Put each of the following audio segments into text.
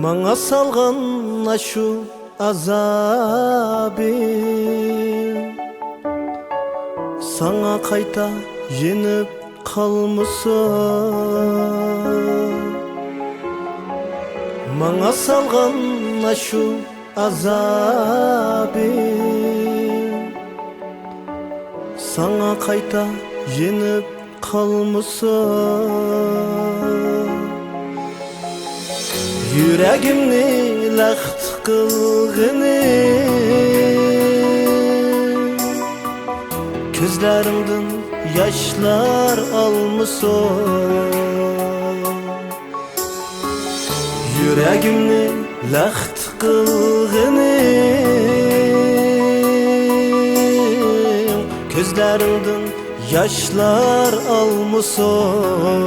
Manga salgan aşu azabim, sana kayta yenip kalmışsın. Manga salgan aşu azabim, sana kayta yenip kalmışsın. Yüreğimni laxt kılgını, gözlerimden yaşlar almışsın. Yüreğimni laxt kılgını, gözlerimden yaşlar almışsın.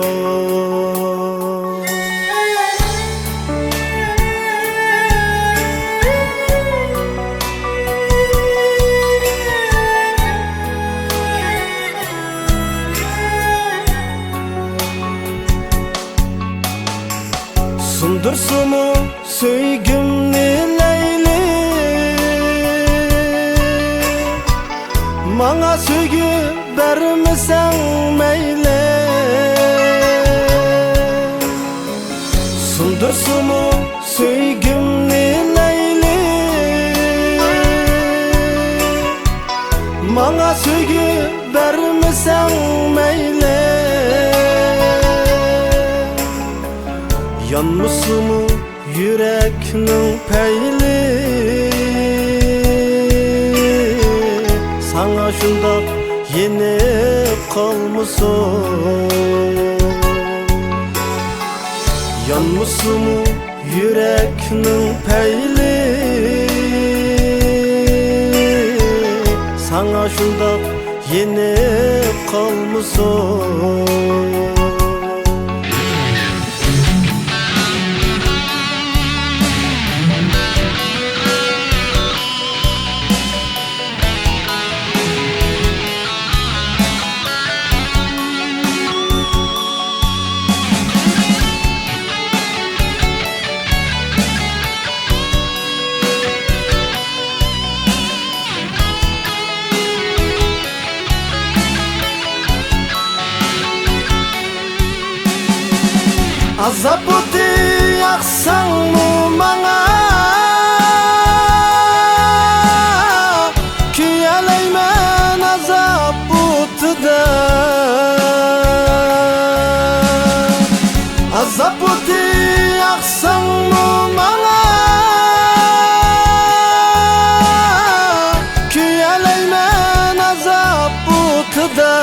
Sundursunu söygümni Leyli, mana söygü bermesen meyle. Sundursunu söygümni Leyli, mana söygü bermesen meyle. Yanmışsın yüreknin peyli, sana şundaq yenip kalmışsın. Yanmışsın yüreknin peyli, sana şundaq yenip kalmışsın. Azap uti yaksan mı bana, küyeleymen azap utida. Azap uti yaksan mı bana, küyeleymen azap utida.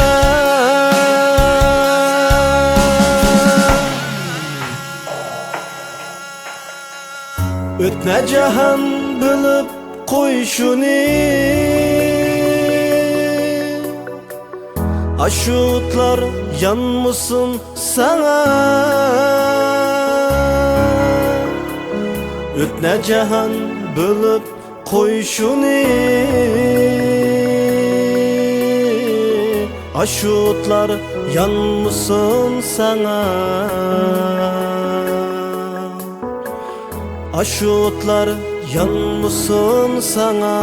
Ötne cahan bilip koy şunu, aşutlar yanmışsın sana. Ötne cahan bilip koy şunu, aşutlar yanmışsın sana. Aşutlar yanmışsın sana.